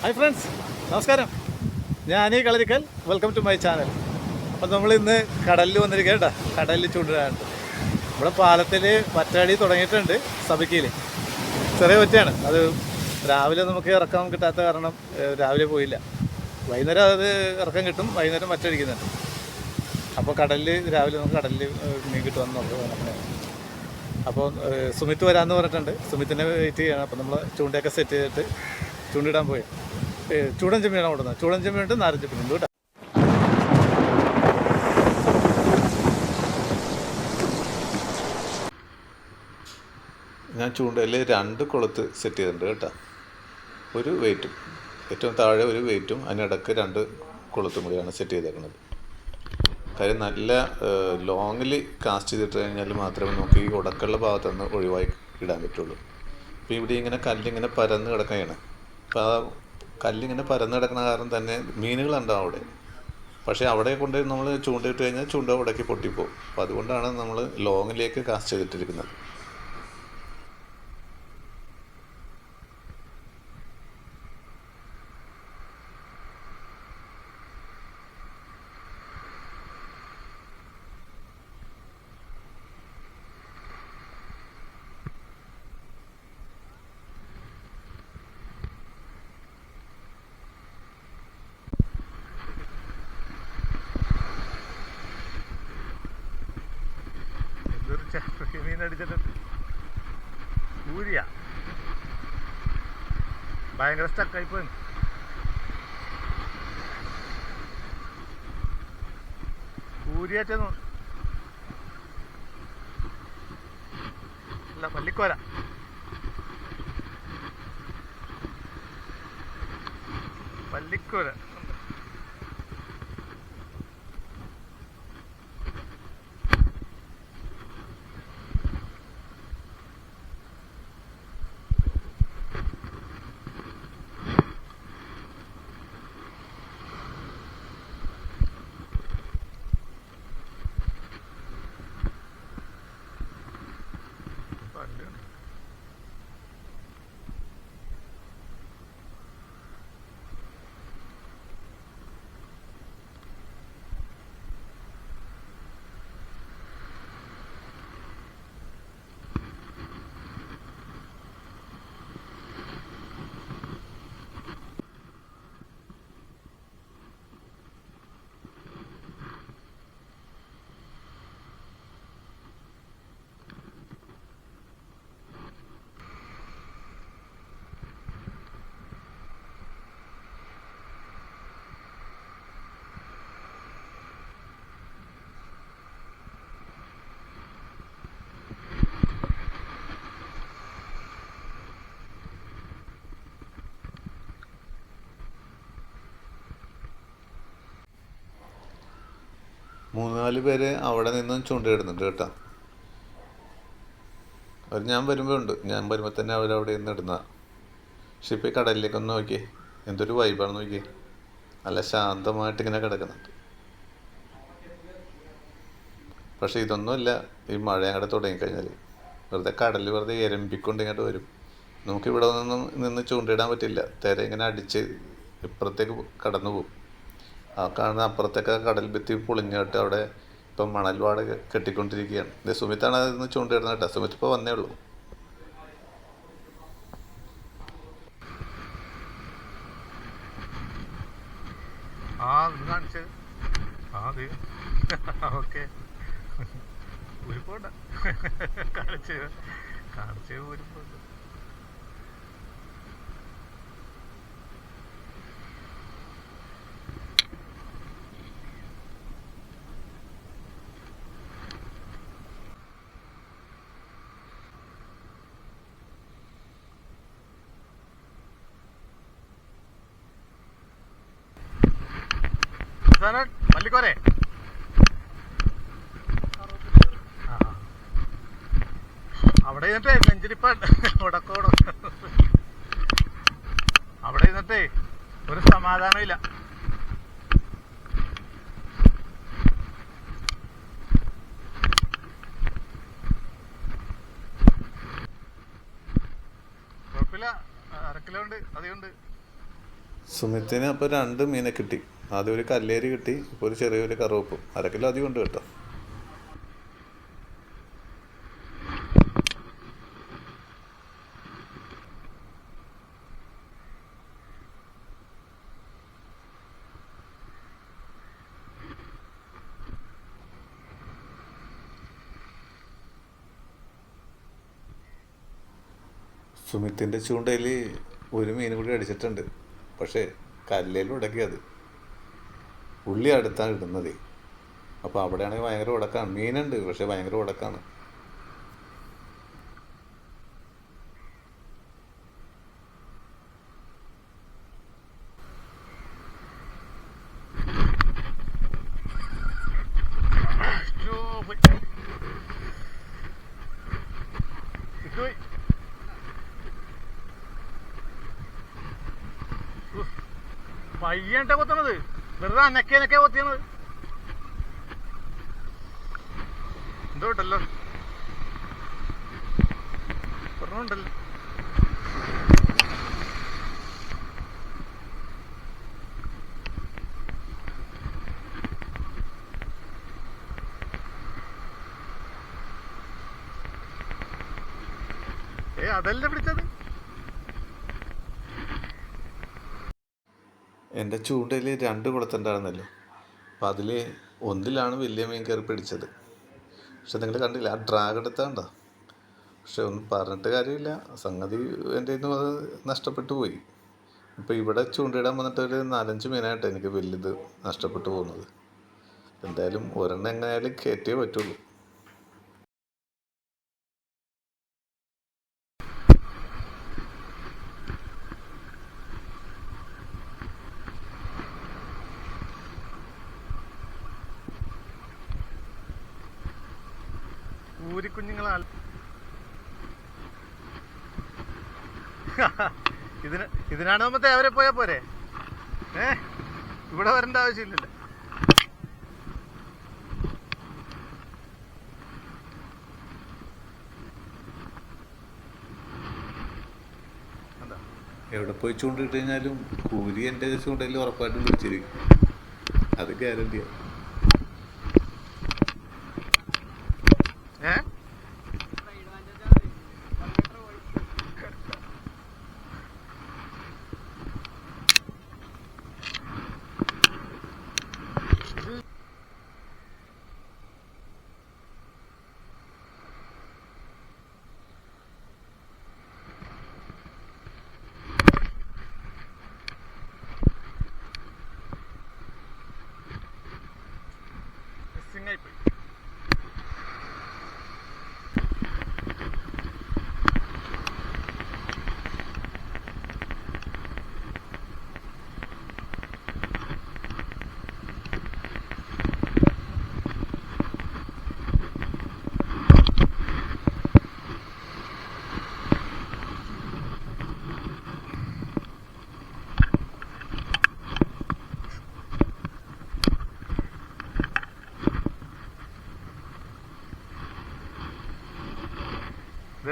Hi friends, നമസ്കാരം. ഞാനീ Kalarikkal. Welcome to my channel. അപ്പം നമ്മളിന്ന് കടലിൽ വന്നിരിക്കുക കേട്ടോ. കടലിൽ ചൂണ്ടിടാനുണ്ട്. ഇവിടെ പാലത്തിൽ വറ്റടി തുടങ്ങിയിട്ടുണ്ട്. സബിക്കയിൽ ചെറിയ വറ്റയാണ്. അത് രാവിലെ നമുക്ക് ഇറക്കാൻ കിട്ടാത്ത കാരണം രാവിലെ പോയില്ല. വൈകുന്നേരം അത് ഇറക്കം കിട്ടും. വൈകുന്നേരം വറ്റടിക്കുന്നുണ്ട്. അപ്പോൾ കടലിൽ രാവിലെ നമുക്ക് കടലിൽ മീൻ കിട്ടുമെന്ന് നോക്കുക. അപ്പോൾ സുമിത്ത് വരാമെന്ന് പറഞ്ഞിട്ടുണ്ട്. സുമിത്തിനെ വെയിറ്റ് ചെയ്യണം. അപ്പോൾ നമ്മൾ ചൂണ്ടയൊക്കെ സെറ്റ് ചെയ്തിട്ട് ചൂണ്ടിടാൻ പോയി. ചൂടൻ ചെമ്മിയാണ് ഓടുന്നത്. ചൂടൻ ചെമ്മിയുണ്ട്, നാരഞ്ച് ചെമ്മിയുണ്ട് കേട്ടോ. ഞാൻ ചൂണ്ടയിൽ 2 കൊളുത്ത് സെറ്റ് ചെയ്തിട്ടുണ്ട് കേട്ടോ. ഒരു വെയിറ്റും, ഏറ്റവും താഴെ ഒരു വെയിറ്റും, അതിനിടയ്ക്ക് 2 കൊളുത്തും കൂടിയാണ് സെറ്റ് ചെയ്തേക്കുന്നത്. കാര്യം നല്ല ലോങ്ങിൽ കാസ്റ്റ് ചെയ്തിട്ട് കഴിഞ്ഞാൽ മാത്രമേ നമുക്ക് ഈ ഉടക്കുള്ള ഭാഗത്തുനിന്ന് ഒഴിവായി ഇടാൻ പറ്റുള്ളൂ. അപ്പോൾ ഇവിടെ ഇങ്ങനെ കല്ലിങ്ങനെ പരന്ന് കിടക്കുകയാണ്. അപ്പോൾ ആ കല്ലിങ്ങനെ പരന്ന് കിടക്കുന്ന കാരണം തന്നെ മീനുകളുണ്ടാവും അവിടെ. പക്ഷേ അവിടെ കൊണ്ട് നമ്മൾ ചൂണ്ടയിട്ട് കഴിഞ്ഞാൽ ചൂണ്ട ഉടക്കി പൊട്ടിപ്പോവും. അപ്പോൾ അതുകൊണ്ടാണ് നമ്മൾ ലോങ്ങിലേക്ക് കാസ്റ്റ് ചെയ്തിട്ടിരിക്കുന്നത്. മീനടിച്ചിട്ട് ഊരിയ ഭയങ്കര സ്റ്റക്കായിപ്പോയി. ഊരിയാറ്റൊന്നും അല്ല, പള്ളിക്കോര. പള്ളിക്കോര മൂന്ന് 4 പേര് അവിടെ നിന്നും ചൂണ്ടയിടുന്നുണ്ട് കേട്ടോ. അവർ ഞാൻ വരുമ്പോൾ തന്നെ അവരവിടെ നിന്ന് ഇടുന്നതാണ്. പക്ഷെ ഇപ്പോൾ ഈ കടലിലേക്കൊന്ന് നോക്കിയേ, എന്തൊരു വൈബാണെന്ന് നോക്കിയേ. നല്ല ശാന്തമായിട്ടിങ്ങനെ കിടക്കുന്നുണ്ട്. പക്ഷേ ഇതൊന്നുമില്ല, ഈ മഴ അങ്ങോട്ട് തുടങ്ങിക്കഴിഞ്ഞാൽ വെറുതെ കടൽ വെറുതെ എരമ്പിക്കൊണ്ട് ഇങ്ങോട്ട് വരും. നമുക്കിവിടെ നിന്ന് ചൂണ്ടയിടാൻ പറ്റില്ല. തിര ഇങ്ങനെ അടിച്ച് ഇപ്പുറത്തേക്ക് കടന്നു പോകും. ആ കാണുന്ന അപ്പുറത്തേക്ക് കടൽ ഭിത്തി പൊളിഞ്ഞിട്ട് അവിടെ ഇപ്പം മണൽവാട് കെട്ടിക്കൊണ്ടിരിക്കുകയാണ്. ഇത് സുമിത്താണ് അതിൽ ചൂണ്ടിടുന്നത് കേട്ടോ. സുമിത്ത് ഇപ്പോൾ വന്നേ ഉള്ളൂ. ഓക്കെ, ഊരിപ്പോണ്ട. കാണിച്ച് ഊരിപ്പോണ്ട. പള്ളിക്കോരെ അവിടെ ഇരുന്നിട്ടേ നെഞ്ചിരിപ്പ ഉടക്കോടും. അവിടെ ഇരുന്നിട്ടേ ഒരു സമാധാനം ഇല്ല. കുഴപ്പമില്ല, 1/2 കിലോ ഉണ്ട്, അതുകൊണ്ട് സുമിത്തിന് അപ്പോൾ 2 മീനെ കിട്ടി. ആദ്യം ഒരു കല്ലേരി കിട്ടി, ഇപ്പോൾ ഒരു ചെറിയൊരു കറുവപ്പും. 1/2 കിലോ അധികം ഉണ്ട് കേട്ടോ. സുമിത്തിൻ്റെ ചൂണ്ടയിൽ ഒരു മീൻ കൂടി അടിച്ചിട്ടുണ്ട്. പക്ഷേ കല്ലേലും ഉടക്കിയത് ഉള്ളി അടുത്താണ് ഇടുന്നത്. അപ്പോൾ അവിടെയാണെങ്കിൽ ഭയങ്കര ഉടക്കാണ്. മീനുണ്ട്, പക്ഷേ ഭയങ്കര ഉടക്കാണ്. പയ്യണ്ട കൊത്തുന്നത്, വെറുതെ അനക്കെ കൊത്തിയത്. എന്തോ ഉണ്ടല്ലോ, പറഞ്ഞുണ്ടല്ലോ. അതല്ലേ പിടിച്ചത്. എൻ്റെ ചൂണ്ടയിൽ 2 കുളത്തുണ്ടായിരുന്നല്ലോ. അപ്പം അതിൽ ഒന്നിലാണ് വലിയ മീൻ കയറി പിടിച്ചത്. പക്ഷെ നിങ്ങൾ കണ്ടില്ല, ആ ഡ്രാഗ് എടുത്താണ്ടോ. പക്ഷെ ഒന്നും പറഞ്ഞിട്ട് കാര്യമില്ല, സംഗതി എൻ്റെ കയ്യിൽ നിന്ന് അത് നഷ്ടപ്പെട്ടു പോയി. ഇപ്പോൾ ഇവിടെ ചൂണ്ടയിടാൻ വന്നിട്ട് ഒരു 4-5 മീനായിട്ട് എനിക്ക് വലുത് നഷ്ടപ്പെട്ടു പോകുന്നത്. എന്തായാലും ഒരെണ്ണം എങ്ങനെയായാലും കയറ്റിയേ പറ്റുള്ളൂ. ഊരിക്കുഞ്ഞുങ്ങളാ. ഇതിനാണ് നമ്മൾ തേവരെ പോയാ പോരെ. ഇവിടെ വരേണ്ട ആവശ്യമില്ലല്ലോ. എവിടെ പോയി ചൂണ്ടിട്ട് കഴിഞ്ഞാലും കൂലി എൻ്റെ ചൂണ്ടയിൽ ഉറപ്പായിട്ടും പിടിച്ചിരിക്കും. അത് ഗ്യാരണ്ടിയാണ്.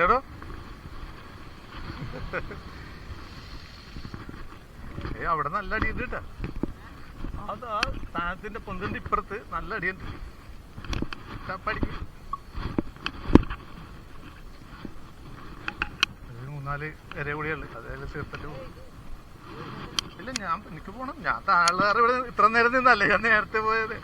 േടോ അവിടെ നല്ല അടിയുണ്ട് കേട്ടാ. അത് ആ സ്ഥാനത്തിന്റെ പൊന്തിന്റെ ഇപ്പുറത്ത് നല്ല അടിയുണ്ട്. പഠിക്കും 3-4 ഇര കൂടിയുള്ളു. അതായത് തീർത്തിട്ട് പോകും. ഇല്ല, എനിക്ക് പോണം. ഞാൻ താഴെ ഇവിടെ ഇത്ര നേരം നിന്നല്ലേ, ഞാൻ നേരത്തെ പോയത്.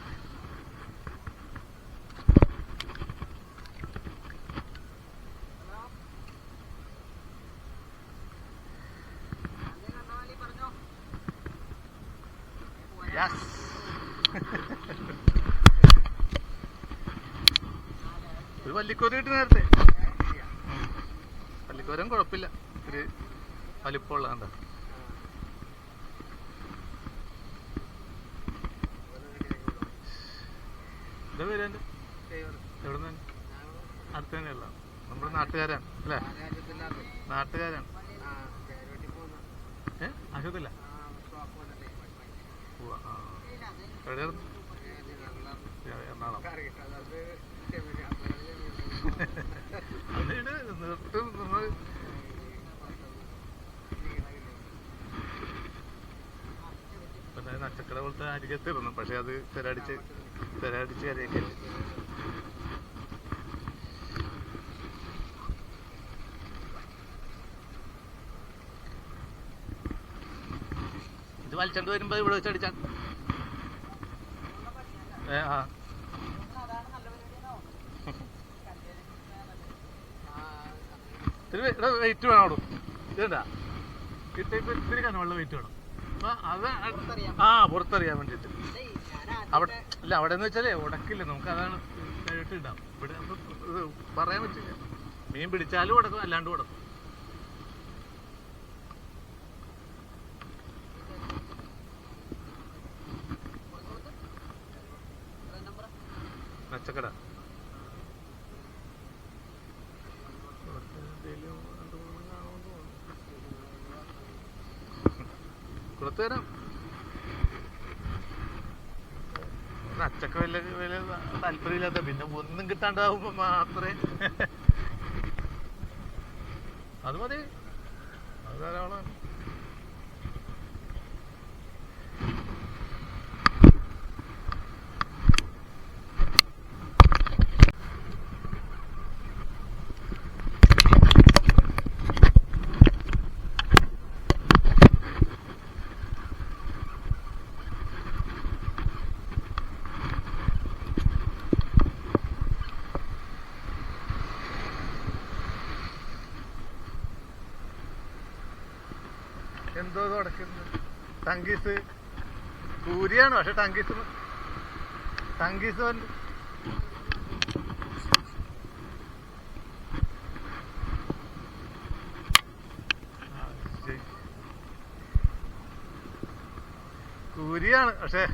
ഒരു വല്ലിക്കോര കിട്ടി നേരത്തെ. വല്ലിക്കോരം കുഴപ്പമില്ല, ഒരു വലിപ്പമുള്ള. എന്താ എന്താ പേര് എൻ്റെ? എവിടെ നിന്ന്? അടുത്ത് തന്നെയല്ല, നമ്മുടെ നാട്ടുകാരാണ് അല്ലേ? നാട്ടുകാരാണ്. ആശുപത്രിയില്ല. എവിടെയായിരുന്നു? എറണാകുളം. പോലത്തെ അരികത്തിരുന്നു, പക്ഷെ അത് തിരടിച്ച് കരയൊക്കെ. ഇത് വലിച്ചോണ്ട് വരുമ്പോ ഇവിടെ വെച്ച് അടിച്ചാൽ ഇവിടെ വെയിറ്റ് വേണം. ഇതേണ്ടാ കിട്ടിയപ്പോ ഇത്തിരി കനമുള്ള വെയിറ്റ് വേണം. അപ്പൊ അത് പുറത്തറിയാൻ വേണ്ടിട്ട് അവിടെ അല്ല, അവിടെ എന്ന് വെച്ചാലേ ഉടക്കില്ല, നമുക്ക് അതാണ് കഴിട്ട് ഇടാം. ഇവിടെ നമുക്ക് പറയാൻ പറ്റില്ല. മീൻ പിടിച്ചാലും ഉടക്കും, അല്ലാണ്ട് ഉടക്കും. മെച്ചക്കട കൊടുത്തുതരാം. അച്ചക്ക വലിയ താല്പര്യമില്ലാത്ത, പിന്നെ ഒന്നും കിട്ടാണ്ടാവുമ്പോ മാത്രമേ അത് മതി, അത് ധാരാളം. എന്തോ തുടക്കുന്നത് ടങ്കീസ് കൂരിയാണ്, പക്ഷെ ടങ്കീസ് കൂരിയാണ്, പക്ഷെ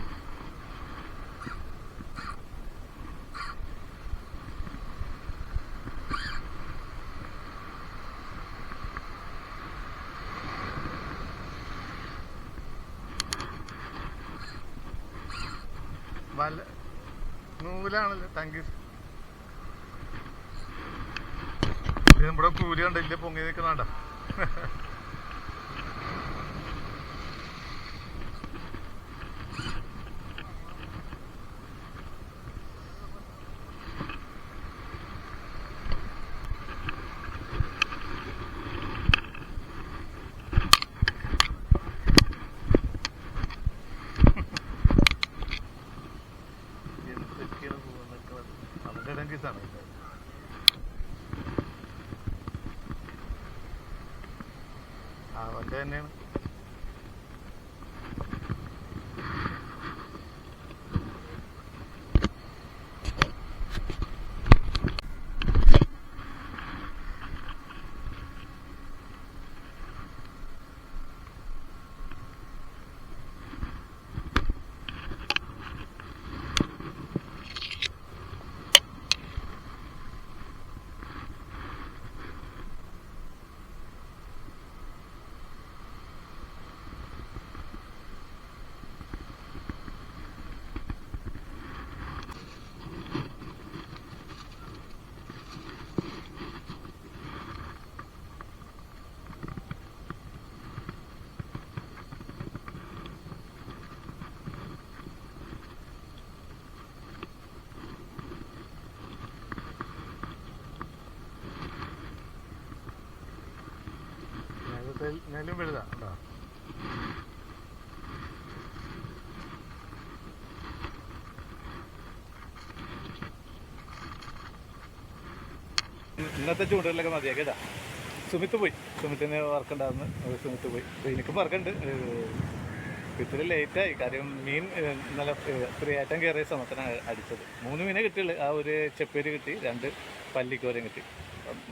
വല നൂലാണല്ലോ ടങ്കീസ്. ഇത് നമ്മുടെ കൂലി കണ്ട ഇല്ല പൊങ്ങി നിൽക്കുന്നുണ്ട. ടങ്കീസാണ് ഇത്. അവന്റെ തന്നെയാണ്. നെല്ലും വലുതാ കേട്ടോ. ഇന്നത്തെ ചൂണ്ടലിലൊക്കെ മതിയാ കേട്ടാ. സുമിത്തിന് വർക്കുണ്ടായിരുന്നു, സുമിത്ത് പോയി. എനിക്കും വർക്കുണ്ട്. ഇത്തിരി ലേറ്റായി, കാര്യം മീൻ ഇന്നലെ ഫ്രീ ആയിട്ടും കയറിയ സമയത്താണ് അടിച്ചത്. 3 മീനെ കിട്ടിയുള്ളൂ. ആ ഒരു ചെപ്പേര് കിട്ടി, 2 പല്ലിക്കോരം കിട്ടി.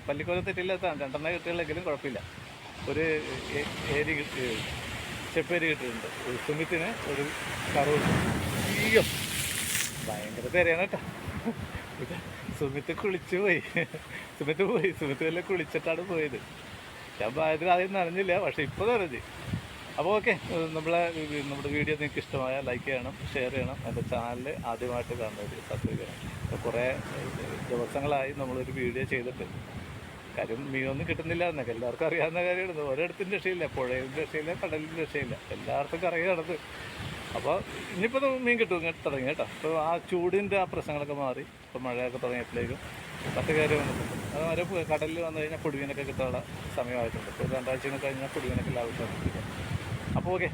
പല്ലിക്കോരം തെറ്റില്ലാത്ത 2 കിട്ടിയുള്ളെങ്കിലും കുഴപ്പമില്ല. ഒരു ഏരി ചെപ്പേര് കിട്ടിയിട്ടുണ്ട്. സുമിത്തിന് ഒരു കറവ്. അയ്യോ ഭയങ്കര തിരയാണ് കേട്ടോ. സുമിത്ത് കുളിച്ചു പോയി. സുമിത്ത് വല്ല കുളിച്ചിട്ടാണ് പോയത്. ഞാൻ പ്രായത്തിൽ ആദ്യം നനഞ്ഞില്ല, പക്ഷെ ഇപ്പോൾ നനഞ്ഞ്. അപ്പോൾ ഓക്കെ, നമ്മുടെ വീഡിയോ നിങ്ങൾക്ക് ഇഷ്ടമായ ലൈക്ക് ചെയ്യണം, ഷെയർ ചെയ്യണം. എൻ്റെ ചാനൽ ആദ്യമായിട്ട് കാണുന്നവർ സബ്സ്ക്രൈബ് ചെയ്യണം. കുറേ ദിവസങ്ങളായി നമ്മളൊരു വീഡിയോ ചെയ്തിട്ട്, കാര്യം മീനൊന്നും കിട്ടുന്നില്ല എന്നൊക്കെ എല്ലാവർക്കും അറിയാവുന്ന കാര്യമാണ്. ഒരിടത്തും രക്ഷയില്ല, പുഴയിലും രക്ഷയില്ല, കടലിലും രക്ഷയില്ല, എല്ലായിടത്തും കറങ്ങി നടന്ന്. അപ്പോൾ ഇനിയിപ്പോൾ മീൻ കിട്ടും തുടങ്ങി കേട്ടോ. അപ്പോൾ ആ ചൂടിൻ്റെ ആ പ്രശ്നങ്ങളൊക്കെ മാറി ഇപ്പോൾ മഴയൊക്കെ തുടങ്ങിയപ്പോഴേക്കും പത്ത് കയറി വന്നിട്ടുണ്ട്. അതുമാതിരി കടലിൽ വന്നു കഴിഞ്ഞാൽ പൊടിമീനൊക്കെ കിട്ടാനുള്ള സമയമായിട്ടുണ്ട്. ഇപ്പോൾ 2 ആഴ്ച കഴിഞ്ഞാൽ പൊടിമീനൊക്കെ ലാഭിക്കാൻ. അപ്പോൾ ഓക്കെ,